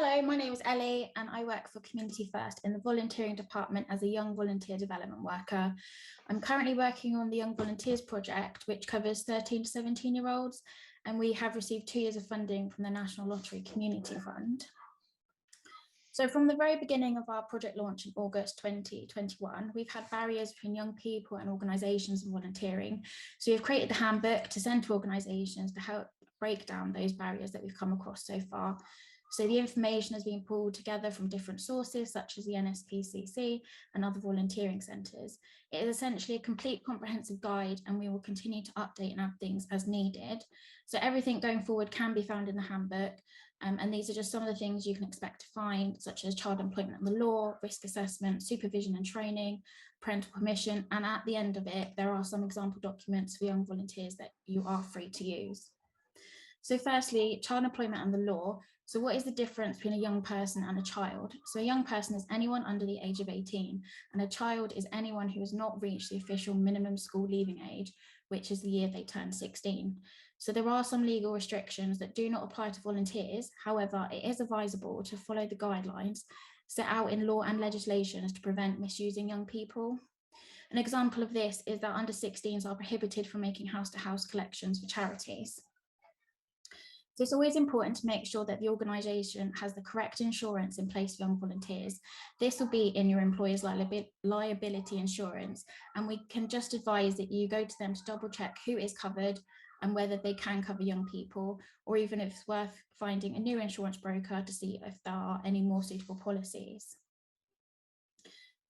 Hello, my name is Ellie and I work for Community First in the volunteering department as a young volunteer development worker. I'm currently working on the Young Volunteers project, which covers 13 to 17-year-olds, and we have received 2 years of funding from the National Lottery Community Fund. So from the very beginning of our project launch in August 2021, we've had barriers between young people and organisations and volunteering. So we've created the handbook to send to organisations to help break down those barriers that we've come across so far. So the information has been pulled together from different sources, such as the NSPCC and other volunteering centres. It is essentially a complete comprehensive guide, and we will continue to update and add things as needed. So everything going forward can be found in the handbook. And these are just some of the things you can expect to find, such as child employment and the law, risk assessment, supervision and training, parental permission, and at the end of it, there are some example documents for young volunteers that you are free to use. So firstly, child employment and the law. So what is the difference between a young person and a child? So a young person is anyone under the age of 18, and a child is anyone who has not reached the official minimum school leaving age, which is the year they turn 16. So there are some legal restrictions that do not apply to volunteers. However, it is advisable to follow the guidelines set out in law and legislation to prevent misusing young people. An example of this is that under 16s are prohibited from making house-to-house collections for charities. So it's always important to make sure that the organisation has the correct insurance in place for young volunteers. This will be in your employer's liability insurance, and we can just advise that you go to them to double check who is covered and whether they can cover young people, or even if it's worth finding a new insurance broker to see if there are any more suitable policies.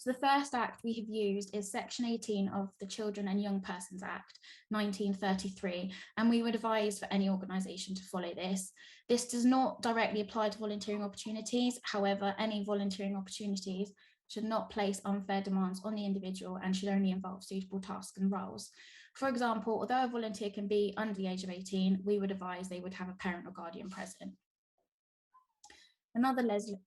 So the first act we have used is Section 18 of the Children and Young Persons Act 1933, and we would advise for any organisation to follow this. This does not directly apply to volunteering opportunities. However, any volunteering opportunities should not place unfair demands on the individual and should only involve suitable tasks and roles. For example, although a volunteer can be under the age of 18, we would advise they would have a parent or guardian present. Another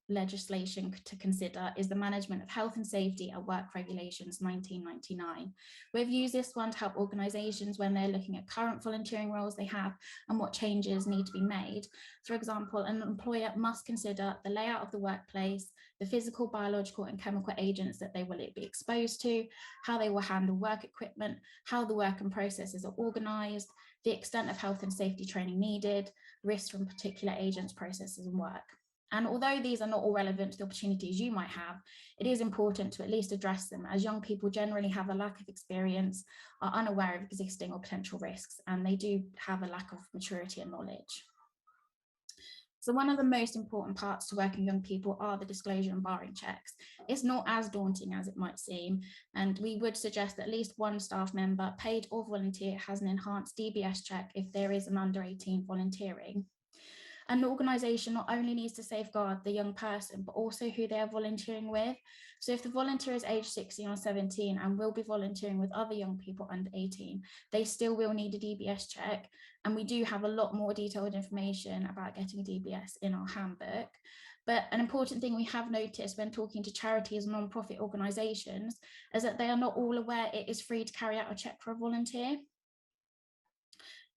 legislation to consider is the Management of Health and Safety at Work Regulations 1999. We've used this one to help organisations when they're looking at current volunteering roles they have and what changes need to be made. For example, an employer must consider the layout of the workplace, the physical, biological and chemical agents that they will be exposed to, how they will handle work equipment, how the work and processes are organised, the extent of health and safety training needed, risks from particular agents, processes and work. And although these are not all relevant to the opportunities you might have, it is important to at least address them, as young people generally have a lack of experience, are unaware of existing or potential risks, and they do have a lack of maturity and knowledge. So one of the most important parts to working with young people are the disclosure and barring checks. It's not as daunting as it might seem, and we would suggest that at least one staff member, paid or volunteer, has an enhanced DBS check if there is an under 18 volunteering. An organisation not only needs to safeguard the young person, but also who they are volunteering with. So if the volunteer is aged 16 or 17 and will be volunteering with other young people under 18, they still will need a DBS check. And we do have a lot more detailed information about getting a DBS in our handbook. But an important thing we have noticed when talking to charities and non-profit organisations is that they are not all aware it is free to carry out a check for a volunteer.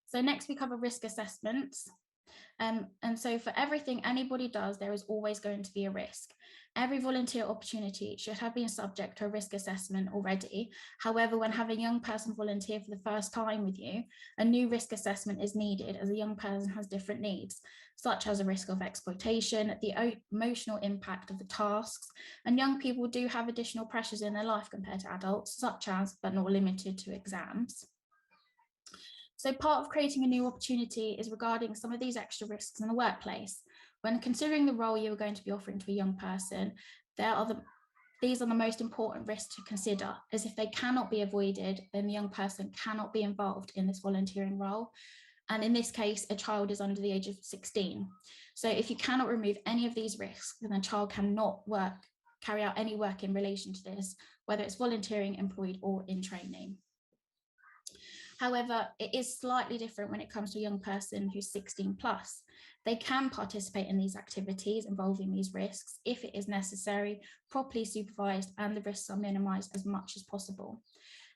So next we cover risk assessments. And so for everything anybody does, there is always going to be a risk. Every volunteer opportunity should have been subject to a risk assessment already. However, when having a young person volunteer for the first time with you, a new risk assessment is needed as a young person has different needs, such as a risk of exploitation, the emotional impact of the tasks, and young people do have additional pressures in their life compared to adults, such as, but not limited to, exams. So part of creating a new opportunity is regarding some of these extra risks in the workplace. When considering the role you are going to be offering to a young person, these are the most important risks to consider, as if they cannot be avoided, then the young person cannot be involved in this volunteering role. And in this case, a child is under the age of 16. So if you cannot remove any of these risks, then a child cannot carry out any work in relation to this, whether it's volunteering, employed or in training. However, it is slightly different when it comes to a young person who's 16 plus. They can participate in these activities involving these risks if it is necessary, properly supervised, and the risks are minimised as much as possible.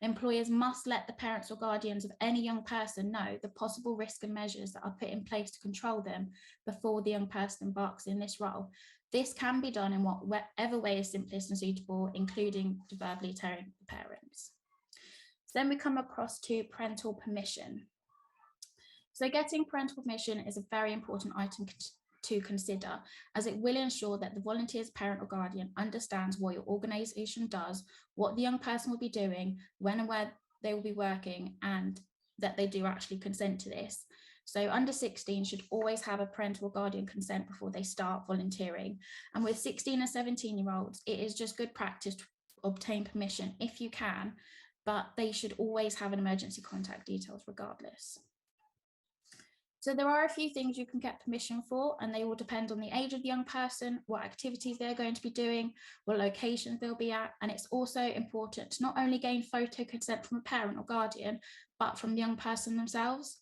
Employers must let the parents or guardians of any young person know the possible risk and measures that are put in place to control them before the young person embarks in this role. This can be done in whatever way is simplest and suitable, including verbally telling the parents. So then we come across to parental permission. So getting parental permission is a very important item to consider, as it will ensure that the volunteer's parent or guardian understands what your organisation does, what the young person will be doing, when and where they will be working, and that they do actually consent to this. So under 16 should always have a parental or guardian consent before they start volunteering. And with 16 and 17-year-olds, it is just good practice to obtain permission if you can, but they should always have an emergency contact details regardless. So there are a few things you can get permission for, and they will depend on the age of the young person, what activities they're going to be doing, what locations they'll be at. And it's also important to not only gain photo consent from a parent or guardian, but from the young person themselves.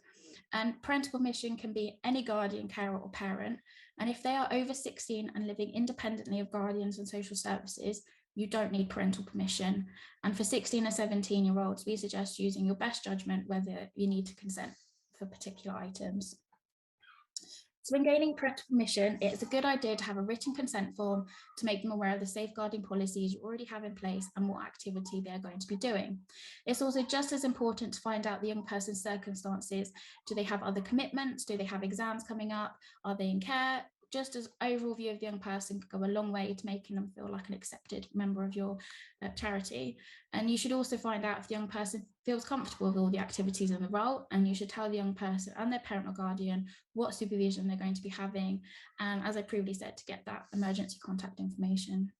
And parental permission can be any guardian, carer or parent. And if they are over 16 and living independently of guardians and social services, you don't need parental permission. And for 16 and 17-year-olds, we suggest using your best judgment whether you need to consent for particular items. So when gaining parental permission, it's a good idea to have a written consent form to make them aware of the safeguarding policies you already have in place and what activity they're going to be doing. It's also just as important to find out the young person's circumstances. Do they have other commitments? Do they have exams coming up? Are they in care? Just as overall view of the young person could go a long way to making them feel like an accepted member of your charity. And you should also find out if the young person feels comfortable with all the activities in the role, and you should tell the young person and their parent or guardian what supervision they're going to be having, and as I previously said, to get that emergency contact information.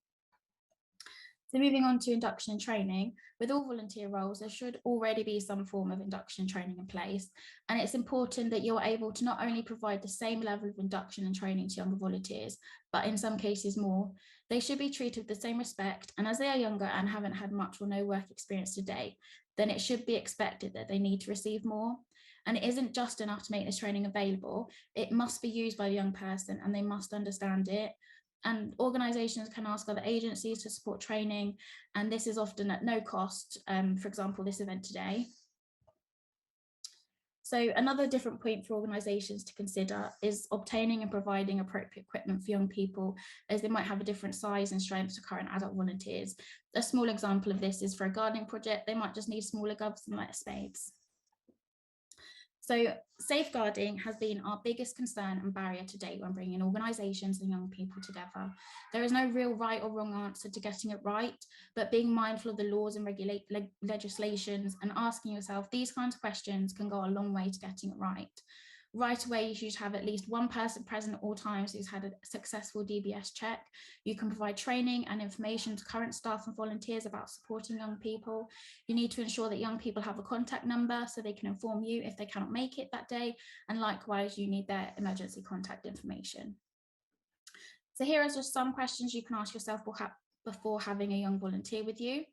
So moving on to induction and training, with all volunteer roles, there should already be some form of induction and training in place. And it's important that you're able to not only provide the same level of induction and training to younger volunteers, but in some cases more. They should be treated with the same respect. And as they are younger and haven't had much or no work experience to date, then it should be expected that they need to receive more. And it isn't just enough to make this training available. It must be used by the young person and they must understand it. And organisations can ask other agencies to support training, and this is often at no cost, for example, this event today. So another different point for organisations to consider is obtaining and providing appropriate equipment for young people, as they might have a different size and strength to current adult volunteers. A small example of this is for a gardening project, they might just need smaller gloves and lighter spades. So safeguarding has been our biggest concern and barrier to date when bringing organisations and young people together. There is no real right or wrong answer to getting it right, but being mindful of the laws and legislations and asking yourself these kinds of questions can go a long way to getting it right. Right away, you should have at least one person present at all times who's had a successful DBS check. You can provide training and information to current staff and volunteers about supporting young people. You need to ensure that young people have a contact number so they can inform you if they cannot make it that day. And likewise, you need their emergency contact information. So here are just some questions you can ask yourself before having a young volunteer with you.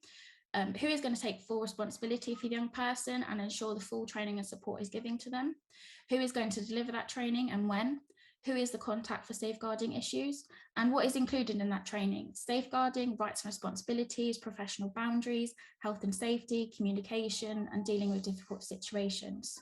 Who is going to take full responsibility for the young person and ensure the full training and support is given to them? Who is going to deliver that training and when? Who is the contact for safeguarding issues? And what is included in that training? Safeguarding, rights and responsibilities, professional boundaries, health and safety, communication, and dealing with difficult situations.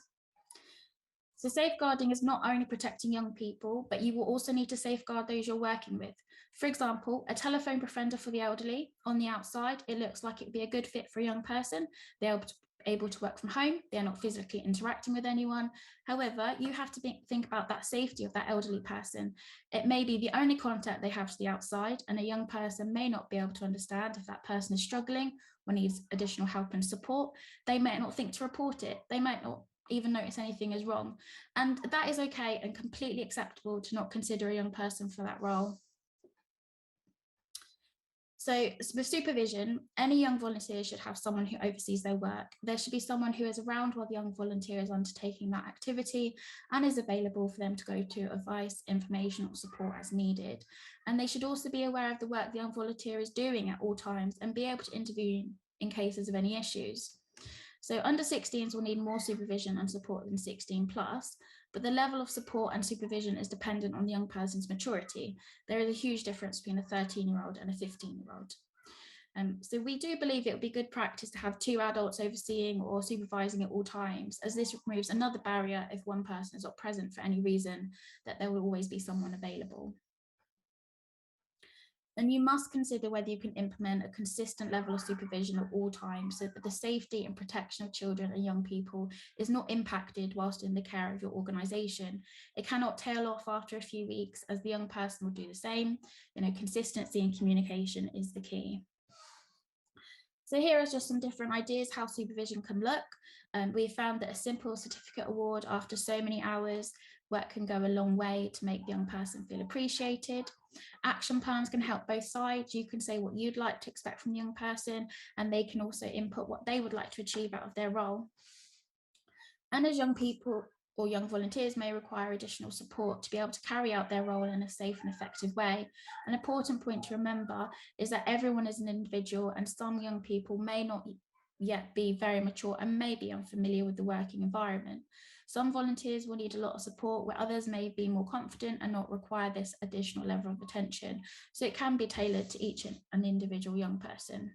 So safeguarding is not only protecting young people, but you will also need to safeguard those you're working with. For example, a telephone befriender for the elderly. On the outside, it looks like it'd be a good fit for a young person. They're able to work from home. They're not physically interacting with anyone. However, you have to think about that safety of that elderly person. It may be the only contact they have to the outside, and a young person may not be able to understand if that person is struggling or needs additional help and support. They may not think to report it. They might not even notice anything is wrong. And that is okay and completely acceptable to not consider a young person for that role. So with supervision, any young volunteer should have someone who oversees their work. There should be someone who is around while the young volunteer is undertaking that activity and is available for them to go to advice, information or support as needed. And they should also be aware of the work the young volunteer is doing at all times and be able to intervene in cases of any issues. So under 16s will need more supervision and support than 16 plus, but the level of support and supervision is dependent on the young person's maturity. There is a huge difference between a 13-year-old and a 15-year-old. So we do believe it would be good practice to have 2 adults overseeing or supervising at all times, as this removes another barrier if one person is not present for any reason, that there will always be someone available. And you must consider whether you can implement a consistent level of supervision at all times so that the safety and protection of children and young people is not impacted whilst in the care of your organisation. It cannot tail off after a few weeks, as the young person will do the same. Consistency and communication is the key. So here are just some different ideas how supervision can look. We found that a simple certificate award after so many hours work can go a long way to make the young person feel appreciated. Action plans can help both sides. You can say what you'd like to expect from the young person, and they can also input what they would like to achieve out of their role. And as young people or young volunteers may require additional support to be able to carry out their role in a safe and effective way. An important point to remember is that everyone is an individual, and some young people may not yet be very mature and may be unfamiliar with the working environment. Some volunteers will need a lot of support, where others may be more confident and not require this additional level of attention. So it can be tailored to each an individual young person.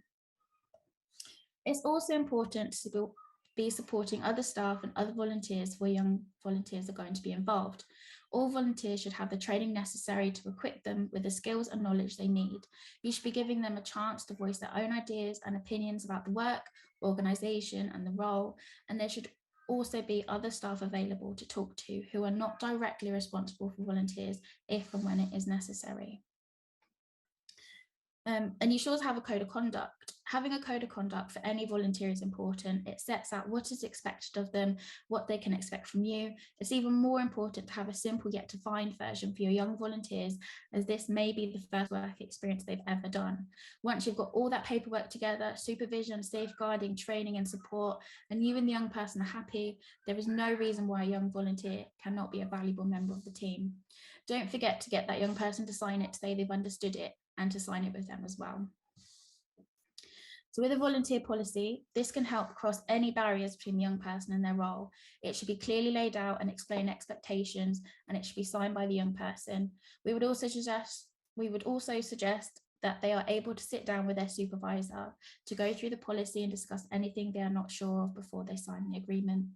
It's also important to be supporting other staff and other volunteers where young volunteers are going to be involved. All volunteers should have the training necessary to equip them with the skills and knowledge they need. You should be giving them a chance to voice their own ideas and opinions about the work, organisation and the role, and there should also be other staff available to talk to who are not directly responsible for volunteers if and when it is necessary. And you should also have a code of conduct. Having a code of conduct for any volunteer is important. It sets out what is expected of them, what they can expect from you. It's even more important to have a simple yet defined version for your young volunteers, as this may be the first work experience they've ever done. Once you've got all that paperwork together, supervision, safeguarding, training and support, and you and the young person are happy, there is no reason why a young volunteer cannot be a valuable member of the team. Don't forget to get that young person to sign it to say they've understood it, and to sign it with them as well. So with a volunteer policy, this can help cross any barriers between the young person and their role. It should be clearly laid out and explain expectations, and it should be signed by the young person. We would also suggest that they are able to sit down with their supervisor to go through the policy and discuss anything they are not sure of before they sign the agreement.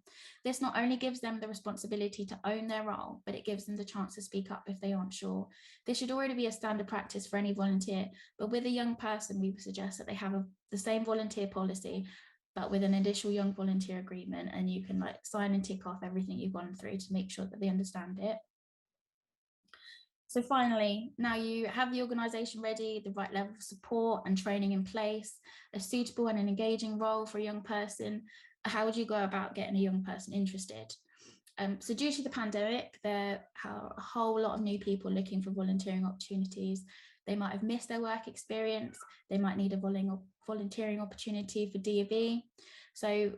This not only gives them the responsibility to own their role, but it gives them the chance to speak up if they aren't sure. This should already be a standard practice for any volunteer, but with a young person, we would suggest that they have the same volunteer policy, but with an additional young volunteer agreement, and you can sign and tick off everything you've gone through to make sure that they understand it. So finally, now you have the organisation ready, the right level of support and training in place, a suitable and an engaging role for a young person, how would you go about getting a young person interested? So due to the pandemic, there are a whole lot of new people looking for volunteering opportunities. They might have missed their work experience. They might need a volunteering opportunity for D&V. So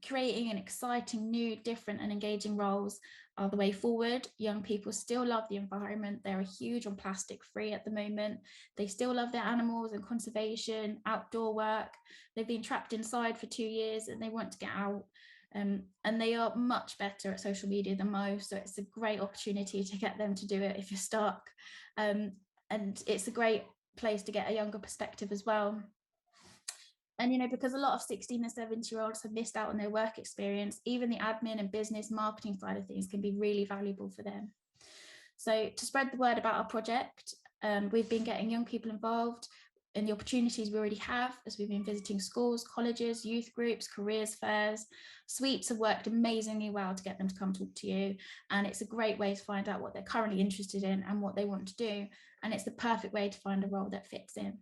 creating an exciting, new, different and engaging roles are the way forward. Young people still love the environment. They're huge on plastic free at the moment. They still love their animals and conservation, outdoor work. They've been trapped inside for 2 years and they want to get out. And they are much better at social media than most. So it's a great opportunity to get them to do it if you're stuck. And it's a great place to get a younger perspective as well. And, because a lot of 16 and 17-year-olds have missed out on their work experience, even the admin and business marketing side of things can be really valuable for them. So to spread the word about our project, we've been getting young people involved in the opportunities we already have, as we've been visiting schools, colleges, youth groups, careers fairs. Sweets have worked amazingly well to get them to come talk to you. And it's a great way to find out what they're currently interested in and what they want to do. And it's the perfect way to find a role that fits in.